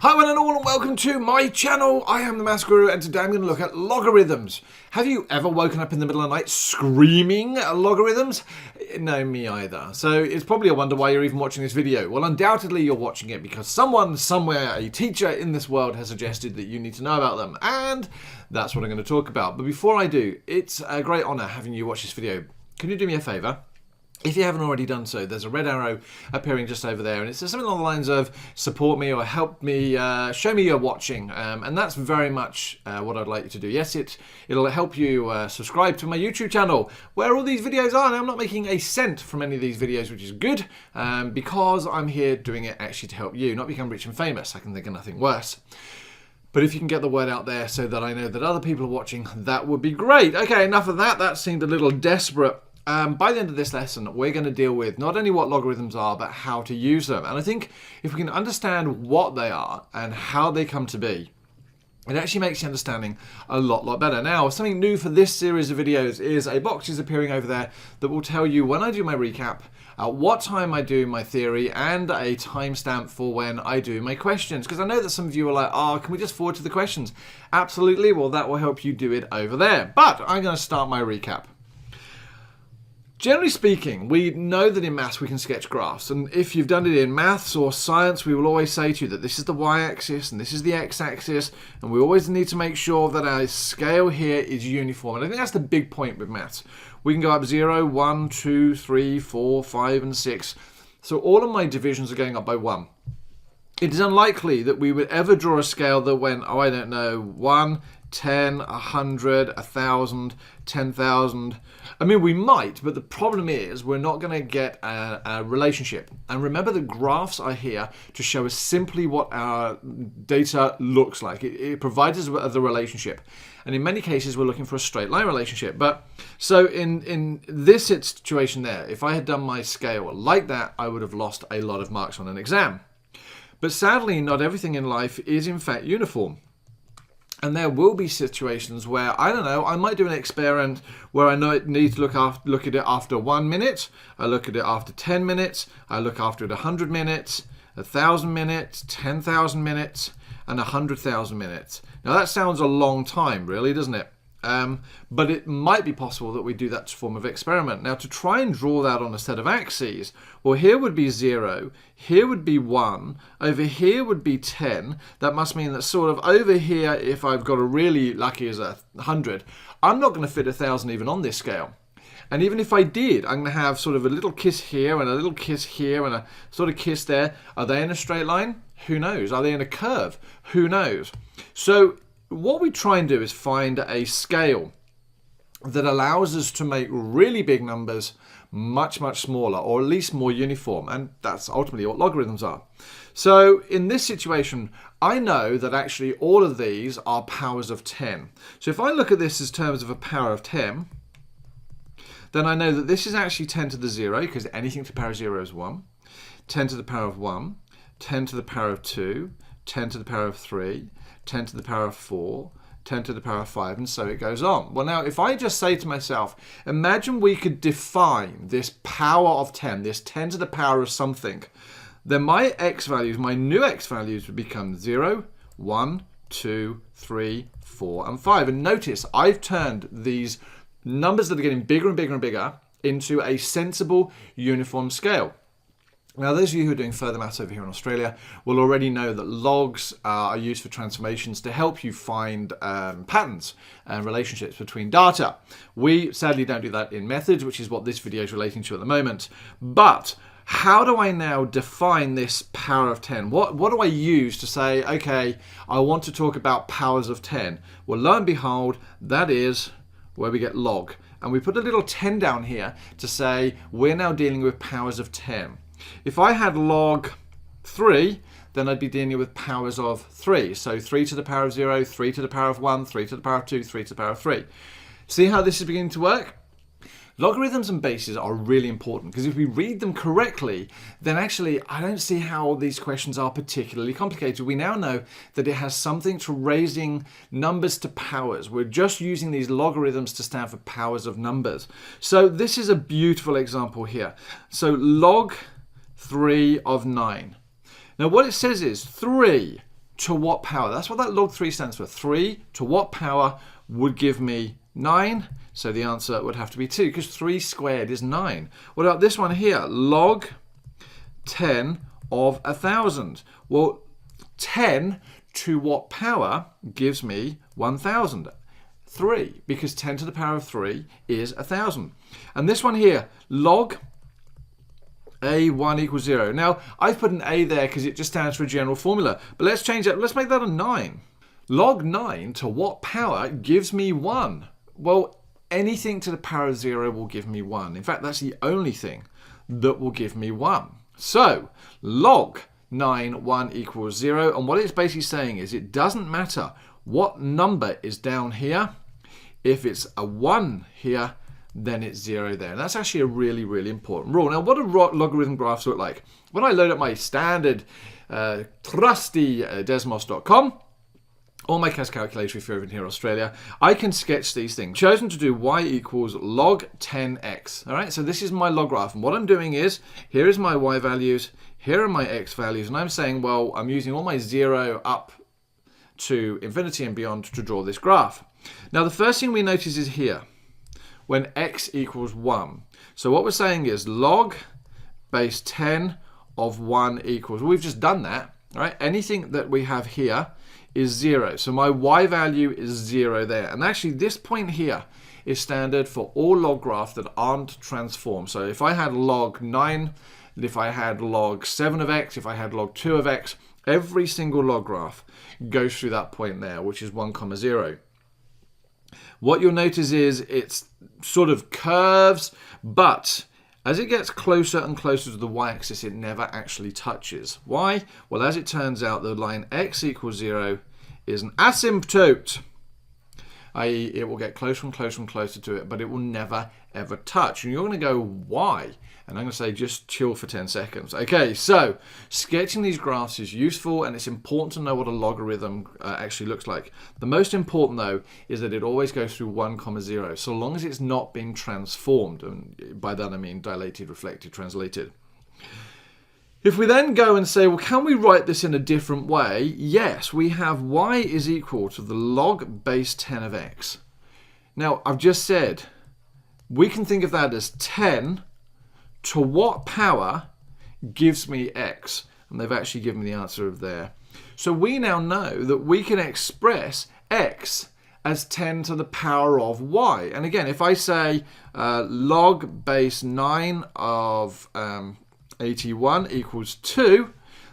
Hi one and all and welcome to my channel. I am the MaffsGuru and today I'm going to look at logarithms. Have you ever woken up in the middle of the night screaming at logarithms? No, me either. So it's probably a wonder why you're even watching this video. Well, undoubtedly you're watching it because someone, somewhere, a teacher in this world has suggested that you need to know about them. And that's what I'm going to talk about. But before I do, it's a great honor having you watch this video. Can you do me a favor? If you haven't already done so, there's a red arrow appearing just over there, and it says something along the lines of support me or help me, show me you're watching, and that's very much what I'd like you to do. Yes, it'll help you subscribe to my YouTube channel, where all these videos are, and I'm not making a cent from any of these videos, which is good, because I'm here doing it actually to help you, not become rich and famous. I can think of nothing worse. But if you can get the word out there so that I know that other people are watching, that would be great. Okay, enough of that. That seemed a little desperate. By the end of this lesson, we're going to deal with not only what logarithms are, but how to use them. And I think if we can understand what they are and how they come to be, it actually makes the understanding a lot better. Now, something new for this series of videos is a box is appearing over there that will tell you when I do my recap, at what time I do my theory, and a timestamp for when I do my questions. Because I know that some of you are like, oh, can we just forward to the questions? Absolutely. Well, that will help you do it over there. But I'm going to start my recap. Generally speaking, we know that in maths we can sketch graphs, and if you've done it in maths or science, we will always say to you that this is the y-axis and this is the x-axis, and we always need to make sure that our scale here is uniform. And I think that's the big point with maths. We can go up 0, 1, 2, 3, 4, 5, and 6. So all of my divisions are going up by 1. It is unlikely that we would ever draw a scale that went, oh, I don't know, 1, 10, 100, 1,000, 10,000. I mean, we might, but the problem is we're not going to get a relationship. And remember, the graphs are here to show us simply what our data looks like. It provides us with the relationship. And in many cases, we're looking for a straight line relationship. But so in this situation there, if I had done my scale like that, I would have lost a lot of marks on an exam. But sadly, not everything in life is in fact uniform. And there will be situations where, I don't know, I might do an experiment where I know it needs to look at it after 1 minute, I look at it after 10 minutes, I look after it 100 minutes, 1,000 minutes, 10,000 minutes, and 100,000 minutes. Now that sounds a long time, really, doesn't it? But it might be possible that we do that form of experiment. Now, to try and draw that on a set of axes, well, here would be 0, here would be 1, over here would be 10. That must mean that sort of over here, if I've got a really lucky as 100, I'm not going to fit 1,000 even on this scale. And even if I did, I'm going to have sort of a little kiss here and a little kiss here and a sort of kiss there. Are they in a straight line? Who knows? Are they in a curve? Who knows? So what we try and do is find a scale that allows us to make really big numbers much smaller, or at least more uniform, and that's ultimately what logarithms are. So in this situation, I know that actually all of these are powers of 10. So if I look at this as terms of a power of 10, then I know that this is actually 10 to the 0, because anything to the power of 0 is 1, 10 to the power of 1, 10 to the power of 2, 10 to the power of 3, 10 to the power of 4, 10 to the power of 5, and so it goes on. Well, now, if I just say to myself, imagine we could define this power of 10, this 10 to the power of something, then my x values, my new x values would become 0, 1, 2, 3, 4, and 5. And notice, I've turned these numbers that are getting bigger and bigger and bigger into a sensible, uniform scale. Now, those of you who are doing further maths over here in Australia will already know that logs are used for transformations to help you find patterns and relationships between data. We sadly don't do that in methods, which is what this video is relating to at the moment. But how do I now define this power of 10? What do I use to say, okay, I want to talk about powers of 10? Well, lo and behold, that is where we get log. And we put a little 10 down here to say we're now dealing with powers of 10. If I had log 3, then I'd be dealing with powers of 3. So 3 to the power of 0, 3 to the power of 1, 3 to the power of 2, 3 to the power of 3. See how this is beginning to work? Logarithms and bases are really important because if we read them correctly, then actually I don't see how these questions are particularly complicated. We now know that it has something to raising numbers to powers. We're just using these logarithms to stand for powers of numbers. So this is a beautiful example here. So log 3 of 9. Now what it says is 3 to what power? That's what that log 3 stands for. 3 to what power would give me 9? So the answer would have to be 2, because 3 squared is 9. What about this one here? Log 10 of 1,000. Well, 10 to what power gives me 1,000? 3, because 10 to the power of 3 is 1,000. And this one here, log A1 equals 0. Now, I've put an A there because it just stands for a general formula. But let's change that. Let's make that a 9. Log 9 to what power gives me 1? Well, anything to the power of 0 will give me 1. In fact, that's the only thing that will give me 1. So, log 9, 1 equals 0. And what it's basically saying is it doesn't matter what number is down here. If it's a 1 here, then it's 0 there. And that's actually a really, really important rule. Now, what do logarithm graphs look like? When I load up my standard trusty desmos.com, or my CAS calculator if you're over here in Australia, I can sketch these things. Chosen to do y equals log 10x. All right, so this is my log graph. And what I'm doing is, here is my y values, here are my x values, and I'm saying, well, I'm using all my 0 up to infinity and beyond to draw this graph. Now, the first thing we notice is here, when x equals 1. So what we're saying is log base 10 of 1 equals, well, we've just done that, right? Anything that we have here is 0. So my y value is 0 there. And actually, this point here is standard for all log graphs that aren't transformed. So if I had log 9, if I had log 7 of x, if I had log 2 of x, every single log graph goes through that point there, which is 1, 0. What you'll notice is it's sort of curves, but as it gets closer and closer to the y-axis, it never actually touches. Why? Well, as it turns out, the line x equals 0 is an asymptote, i.e. it will get closer and closer and closer to it, but it will never, ever touch. And you're going to go, why? And I'm going to say, just chill for 10 seconds. Okay, so sketching these graphs is useful, and it's important to know what a logarithm actually looks like. The most important, though, is that it always goes through 1, 0, so long as it's not being transformed. And by that I mean dilated, reflected, translated. If we then go and say, well, can we write this in a different way? Yes, we have y is equal to the log base 10 of x. Now, I've just said, we can think of that as 10 to what power gives me x? And they've actually given me the answer of there. So we now know that we can express x as 10 to the power of y. And again, if I say log base 9 of 81 equals 2,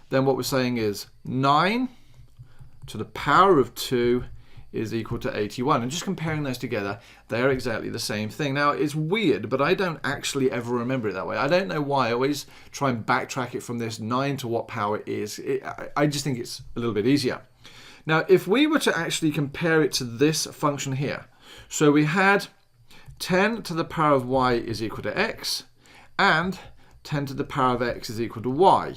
then what we're saying is 9 to the power of 2 is equal to 81. And just comparing those together, they're exactly the same thing. Now, it's weird, but I don't actually ever remember it that way. I don't know why. I always try and backtrack it from this 9 to what power is. I just think it's a little bit easier. Now, if we were to actually compare it to this function here, so we had 10 to the power of y is equal to x, and 10 to the power of x is equal to y.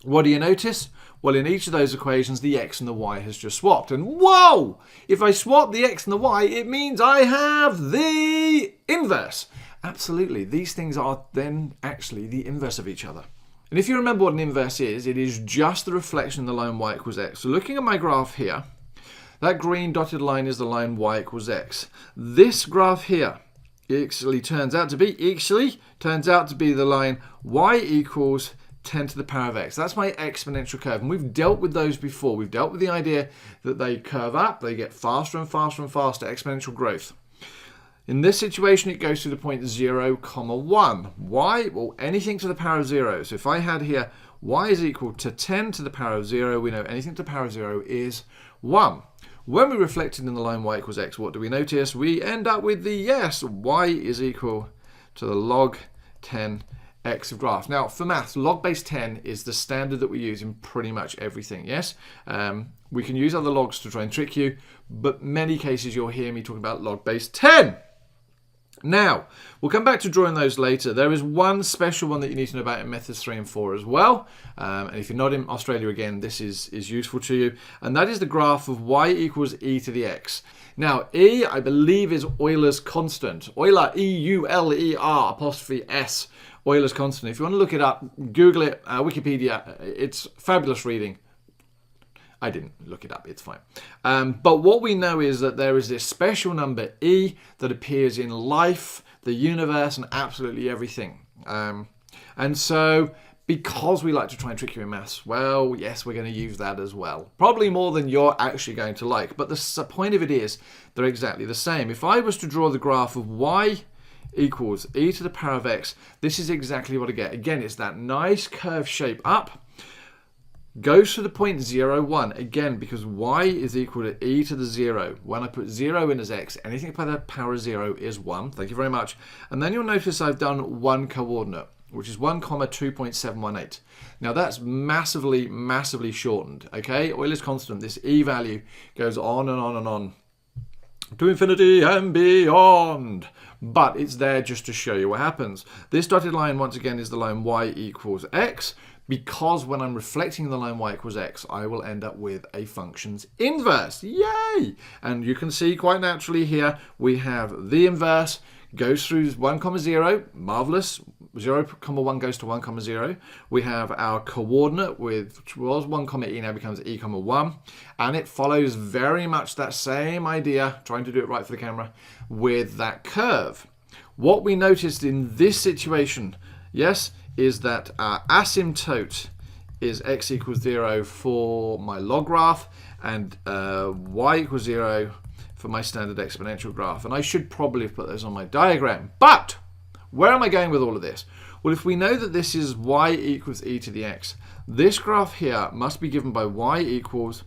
What do you notice? Well, in each of those equations, the x and the y has just swapped. And whoa! If I swap the x and the y, it means I have the inverse. Absolutely. These things are then actually the inverse of each other. And if you remember what an inverse is, it is just the reflection of the line y equals x. So looking at my graph here, that green dotted line is the line y equals x. This graph here actually turns out to be the line y equals 10 to the power of x. That's my exponential curve. And we've dealt with those before. We've dealt with the idea that they curve up, they get faster and faster and faster, exponential growth. In this situation, it goes to the point 0, 1. Why? Well, anything to the power of 0. So if I had here y is equal to 10 to the power of 0, we know anything to the power of 0 is 1. When we reflected in the line y equals x, what do we notice? We end up with the yes, y is equal to the log 10 x of graph. Now, for maths, log base 10 is the standard that we use in pretty much everything, yes? We can use other logs to try and trick you, but many cases you'll hear me talking about log base 10. Now, we'll come back to drawing those later. There is one special one that you need to know about in methods 3 and 4 as well. And if you're not in Australia again, this is useful to you. And that is the graph of y equals e to the x. Now, e, I believe, is Euler's constant. Euler, E-U-L-E-R, apostrophe S, Euler's constant. If you want to look it up, Google it, Wikipedia. It's fabulous reading. I didn't look it up, it's fine. But what we know is that there is this special number e that appears in life, the universe, and absolutely everything. And so, because we like to try and trick you in maths, well, yes, we're going to use that as well. Probably more than you're actually going to like. But the point of it is, they're exactly the same. If I was to draw the graph of y equals e to the power of x, this is exactly what I get. Again, it's that nice curved shape up, goes to the point 0, 1. Again, because y is equal to e to the 0. When I put 0 in as x, anything by the power of 0 is 1. Thank you very much. And then you'll notice I've done one coordinate, which is 1, 2.718. Now that's massively, massively shortened, okay? Euler's constant, this e value goes on and on and on to infinity and beyond. But it's there just to show you what happens. This dotted line, once again, is the line y equals x, because when I'm reflecting the line y equals x, I will end up with a function's inverse. Yay! And you can see quite naturally here, we have the inverse, goes through 1, 0, marvelous. 0, 1 goes to 1, 0. We have our coordinate, which was 1, e, now becomes e, 1. And it follows very much that same idea, trying to do it right for the camera, with that curve. What we noticed in this situation, yes, is that our asymptote is x equals 0 for my log graph, and y equals 0 for my standard exponential graph. And I should probably have put those on my diagram. But where am I going with all of this? Well, if we know that this is y equals e to the x, this graph here must be given by y equals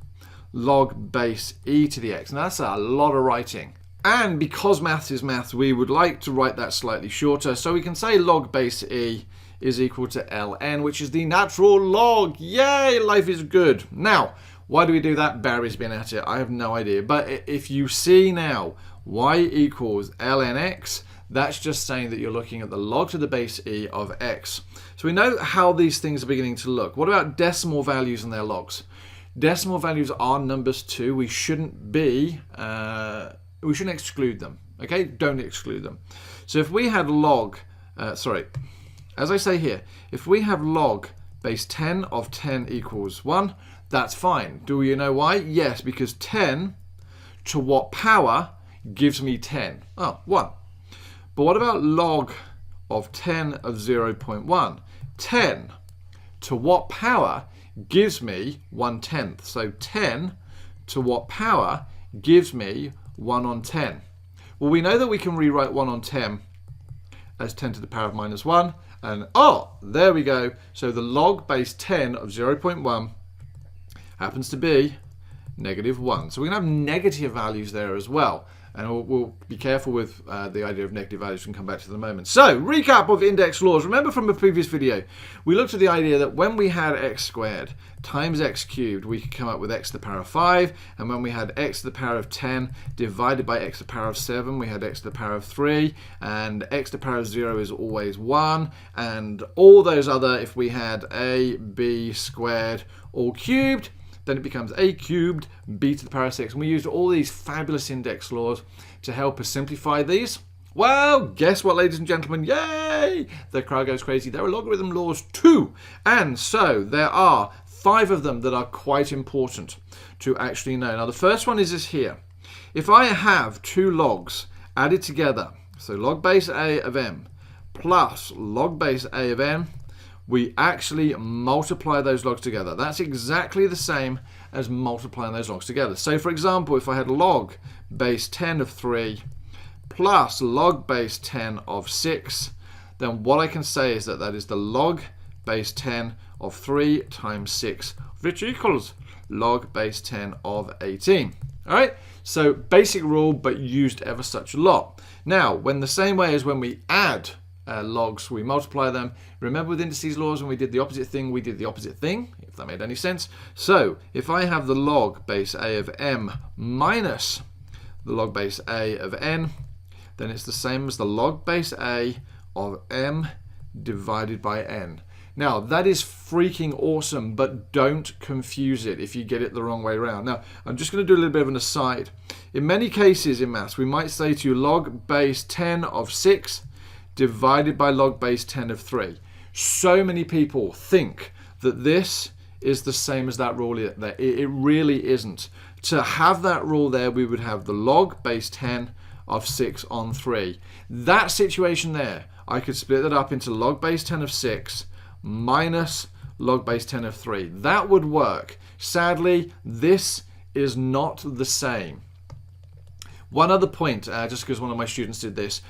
log base e to the x. And that's a lot of writing. And because maths is maths, we would like to write that slightly shorter. So we can say log base e is equal to ln, which is the natural log. Yay, life is good. Now, why do we do that? Barry's been at it. I have no idea. But if you see now y equals ln x, that's just saying that you're looking at the log to the base e of x. So we know how these things are beginning to look. What about decimal values and their logs? Decimal values are numbers too. We shouldn't exclude them. Okay, don't exclude them. So if we had log, as I say here, if we have log base 10 of 10 equals 1, that's fine. Do you know why? Yes, because 10 to what power gives me 10? Oh, 1. But what about log of 10 of 0.1? 10 to what power gives me 1/10? So 10 to what power gives me 1 on 10? Well, we know that we can rewrite 1 on 10 as 10 to the power of minus 1. And there we go. So the log base 10 of 0.1 happens to be -1. So we're going to have negative values there as well. And we'll be careful with the idea of negative values. We can come back to that in a moment. So, recap of index laws. Remember from a previous video, we looked at the idea that when we had x squared times x cubed, we could come up with x to the power of 5. And when we had x to the power of 10 divided by x to the power of 7, we had x to the power of 3. And x to the power of 0 is always 1. And all those other, if we had a, b squared, all cubed, then it becomes a cubed, b to the power of 6. And we used all these fabulous index laws to help us simplify these. Well, guess what, ladies and gentlemen? Yay! The crowd goes crazy. There are logarithm laws too. And so there are 5 of them that are quite important to actually know. Now, the first one is this here. If I have 2 logs added together, so log base a of m plus log base a of n, we actually multiply those logs together. That's exactly the same as multiplying those logs together. So for example, if I had log base 10 of 3 plus log base 10 of 6, then what I can say is that that is the log base 10 of 3 times 6, which equals log base 10 of 18. All right, so basic rule, but used ever such a lot. Now, when the same way as when we add logs, we multiply them. Remember with indices laws, when we did the opposite thing, we did the opposite thing, if that made any sense. So if I have the log base a of m minus the log base a of n, then it's the same as the log base a of m divided by n. Now that is freaking awesome, but don't confuse it if you get it the wrong way around. Now I'm just going to do a little bit of an aside. In many cases in maths, we might say to you log base 10 of 6 divided by log base 10 of 3. So many people think that this is the same as that rule there. It really isn't. To have that rule there, we would have the log base 10 of 6 on 3. That situation there, I could split that up into log base 10 of 6 minus log base 10 of 3. That would work. Sadly, this is not the same. One other point, just because one of my students did this,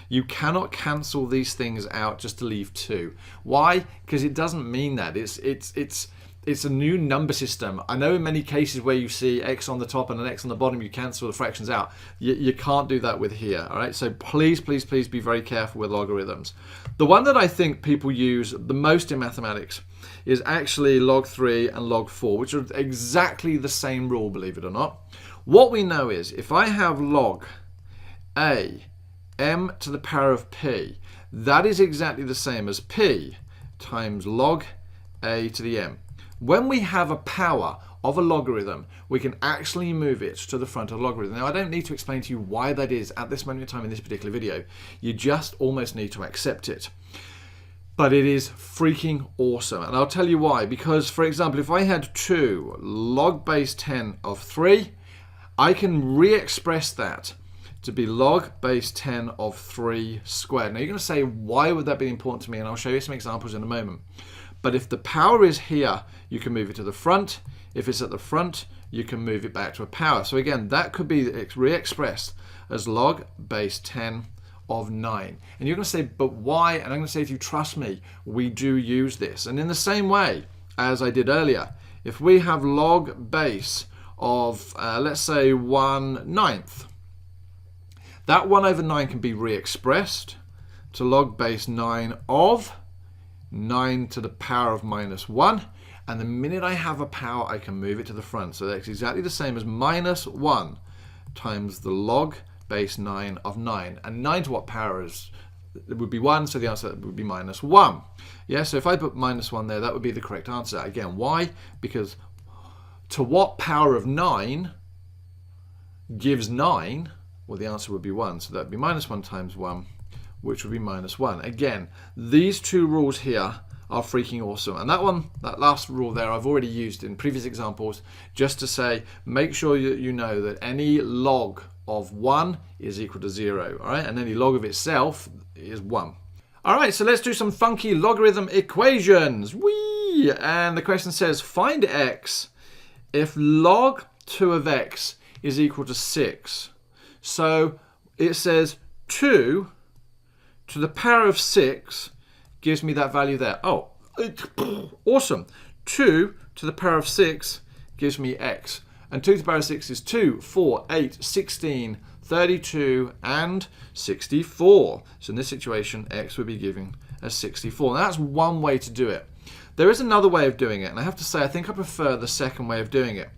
you cannot cancel these things out just to leave 2. Why? Because it doesn't mean that. It's a new number system. I know in many cases where you see x on the top and an x on the bottom, you cancel the fractions out. You can't do that with here. All right. So please, please, please be very careful with logarithms. The one that I think people use the most in mathematics is actually log 3 and log 4, which are exactly the same rule, believe it or not. What we know is if I have log a m to the power of p, that is exactly the same as p times log a to the m. When we have a power of a logarithm, we can actually move it to the front of the logarithm. Now, I don't need to explain to you why that is at this moment in time in this particular video. You just almost need to accept it. But it is freaking awesome. And I'll tell you why. Because, for example, if I had 2 log base 10 of 3, I can re-express that to be log base 10 of 3 squared. Now, you're going to say, why would that be important to me? And I'll show you some examples in a moment. But if the power is here, you can move it to the front. If it's at the front, you can move it back to a power. So again, that could be re-expressed as log base 10 of 9. And you're going to say, but why? And I'm going to say, if you trust me, we do use this. And in the same way as I did earlier, if we have log base of, let's say, 1/9, that 1 over 9 can be re-expressed to log base 9 of 9 to the power of minus 1. And the minute I have a power, I can move it to the front. So that's exactly the same as minus 1 times the log base 9 of 9. And 9 to what power is? It would be 1, so the answer would be minus 1. Yeah, so if I put minus 1 there, that would be the correct answer. Again, why? Because to what power of 9 gives 9? Well, the answer would be 1. So that would be minus 1 times 1, which would be minus 1. Again, these two rules here are freaking awesome. And that last rule there, I've already used in previous examples just to say, make sure you know that any log of 1 is equal to 0. All right, and any log of itself is 1. All right, so let's do some funky logarithm equations. Whee! And the question says, find x if log 2 of x is equal to 6. So it says 2 to the power of 6 gives me that value there. Oh, awesome. 2 to the power of 6 gives me x. And 2 to the power of 6 is 2, 4, 8, 16, 32, and 64. So in this situation, x would be giving us 64. Now that's one way to do it. There is another way of doing it, and I have to say, I think I prefer the second way of doing it.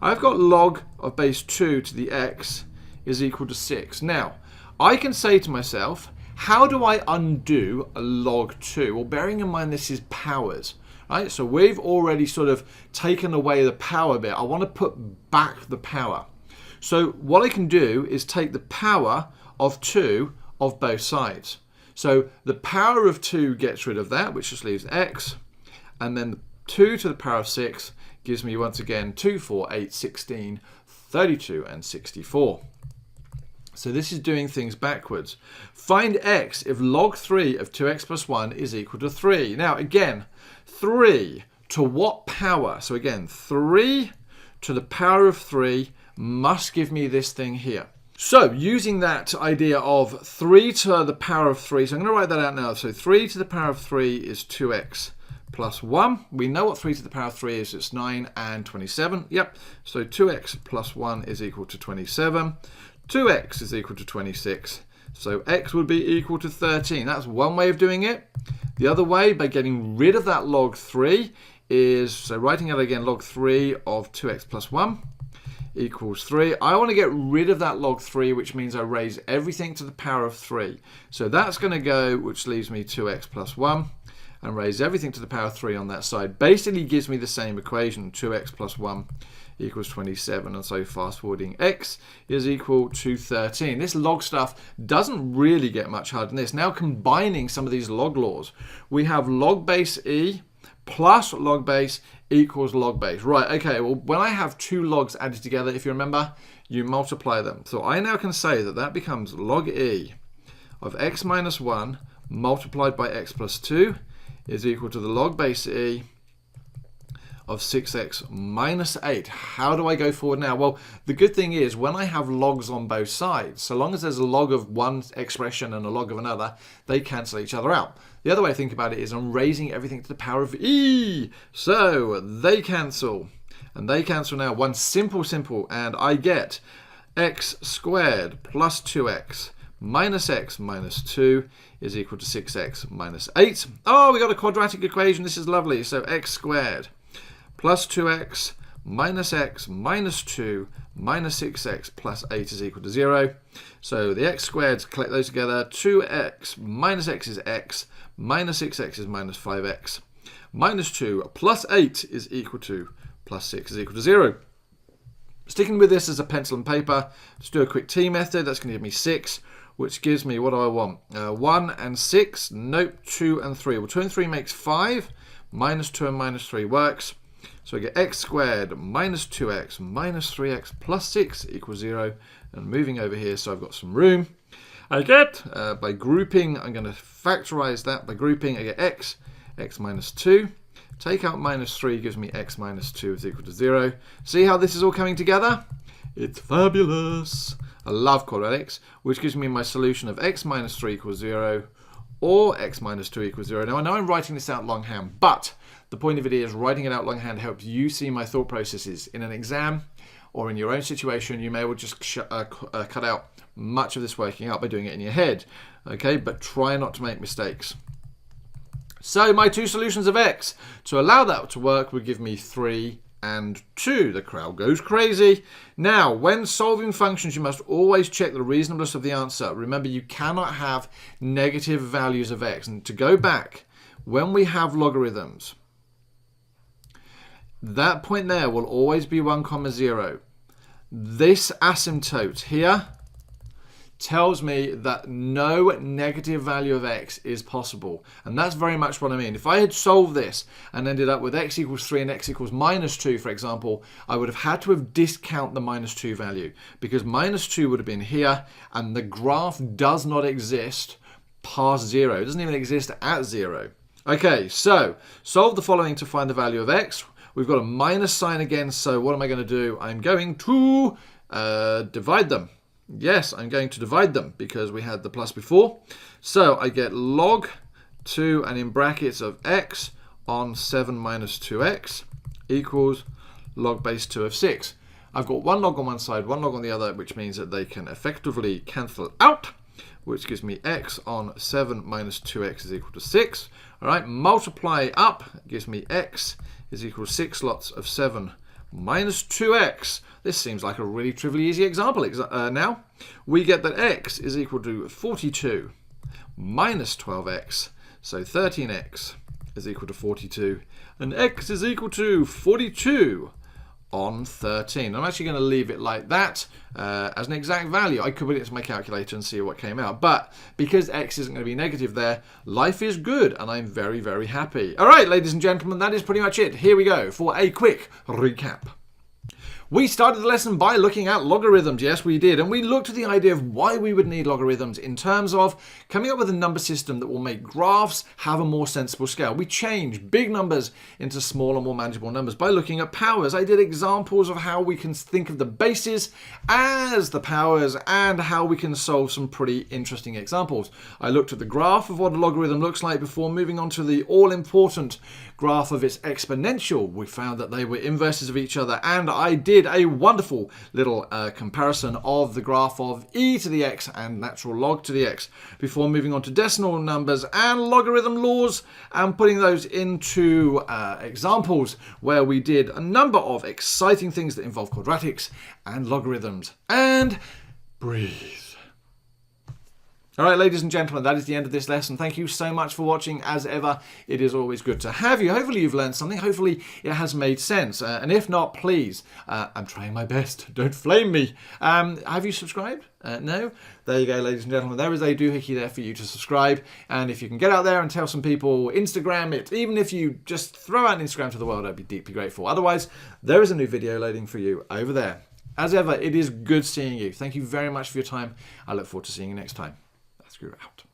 I've got log of base 2 to the x is equal to 6. Now, I can say to myself, how do I undo a log 2? Well, bearing in mind this is powers, right? So we've already sort of taken away the power bit. I want to put back the power. So what I can do is take the power of 2 of both sides. So the power of 2 gets rid of that, which just leaves x. And then 2 to the power of 6 gives me, once again, 2, 4, 8, 16, 32, and 64. So this is doing things backwards. Find x if log 3 of 2x plus 1 is equal to 3. Now, again, 3 to what power? So again, 3 to the power of 3 must give me this thing here. So using that idea of 3 to the power of 3, so I'm going to write that out now. So 3 to the power of 3 is 2x plus 1. We know what 3 to the power of 3 is. It's 9 and 27. Yep. So 2x plus 1 is equal to 27. 2x is equal to 26. So x would be equal to 13. That's one way of doing it. The other way, by getting rid of that log 3, is, so writing out again, log 3 of 2x plus 1 equals 3. I want to get rid of that log 3, which means I raise everything to the power of 3. So that's going to go, which leaves me 2x plus 1, and raise everything to the power of 3 on that side. Basically gives me the same equation, 2x plus 1 equals 27, and so fast forwarding, x is equal to 13. This log stuff doesn't really get much harder than this. Now combining some of these log laws, we have log base e plus log base equals log base. Right, okay, well, when I have two logs added together, if you remember, you multiply them. So I now can say that that becomes log e of x minus 1 multiplied by x plus 2 is equal to the log base e of 6x minus 8. How do I go forward now? Well, the good thing is when I have logs on both sides, so long as there's a log of one expression and a log of another, they cancel each other out. The other way I think about it is I'm raising everything to the power of e. So they cancel. And they cancel now. One simple, and I get x squared plus 2x minus x minus 2 is equal to 6x minus 8. Oh, we got a quadratic equation. This is lovely. So x squared plus 2x minus x minus 2 minus 6x plus 8 is equal to 0. So the x squareds, collect those together. 2x minus x is x, minus 6x is minus 5x, minus 2 plus 8 is equal to plus 6 is equal to 0. Sticking with this as a pencil and paper, let's do a quick t method. That's going to give me 6, which gives me, what do I want? 1 and 6, nope, 2 and 3. Well, 2 and 3 makes 5, minus 2 and minus 3 works. So I get x squared minus 2x minus 3x plus 6 equals 0. And moving over here, so I've got some room. I get, by grouping, I'm going to factorize that. By grouping, I get x minus 2. Take out minus 3 gives me x minus 2 is equal to 0. See how this is all coming together? It's fabulous. I love quadratics, which gives me my solution of x minus 3 equals 0 or x minus 2 equals 0. Now, I know I'm writing this out longhand, but the point of it is writing it out longhand helps you see my thought processes. In an exam or in your own situation, you may well just cut out much of this working out by doing it in your head. Okay, but try not to make mistakes. So my two solutions of x, to allow that to work, would give me 3 and 2. The crowd goes crazy. Now, when solving functions, you must always check the reasonableness of the answer. Remember, you cannot have negative values of x. And to go back, when we have logarithms, that point there will always be 1, 0. This asymptote here tells me that no negative value of x is possible. And that's very much what I mean. If I had solved this and ended up with x equals 3 and x equals minus 2, for example, I would have had to have discount the minus 2 value, because minus 2 would have been here, and the graph does not exist past 0. It doesn't even exist at 0. Okay, so solve the following to find the value of x. We've got a minus sign again, so what am I going to do? I'm going to divide them. Yes, I'm going to divide them because we had the plus before. So I get log 2 and in brackets of x on 7 minus 2x equals log base 2 of 6. I've got one log on one side, one log on the other, which means that they can effectively cancel out, which gives me x on 7 minus 2x is equal to 6. All right, multiply up gives me x is equal to 6 lots of 7 minus 2x. This seems like a really trivially easy example. Now, we get that x is equal to 42 minus 12x. So 13x is equal to 42. And x is equal to 42 on 13. I'm actually going to leave it like that as an exact value. I could put it into my calculator and see what came out. But because x isn't going to be negative there, life is good and I'm very, very happy. All right, ladies and gentlemen, that is pretty much it. Here we go for a quick recap. We started the lesson by looking at logarithms. Yes, we did. And we looked at the idea of why we would need logarithms in terms of coming up with a number system that will make graphs have a more sensible scale. We change big numbers into smaller, more manageable numbers by looking at powers. I did examples of how we can think of the bases as the powers and how we can solve some pretty interesting examples. I looked at the graph of what a logarithm looks like before moving on to the all-important graph of its exponential. We found that they were inverses of each other, and I did a wonderful little comparison of the graph of e to the x and natural log to the x before moving on to decimal numbers and logarithm laws and putting those into examples where we did a number of exciting things that involve quadratics and logarithms. And breathe. All right, ladies and gentlemen, that is the end of this lesson. Thank you so much for watching. As ever, it is always good to have you. Hopefully you've learned something. Hopefully it has made sense. And if not, please, I'm trying my best. Don't flame me. Have you subscribed? No? There you go, ladies and gentlemen. There is a doohickey there for you to subscribe. And if you can get out there and tell some people, Instagram it, even if you just throw out Instagram to the world, I'd be deeply grateful. Otherwise, there is a new video loading for you over there. As ever, it is good seeing you. Thank you very much for your time. I look forward to seeing you next time. MaffsGuru out.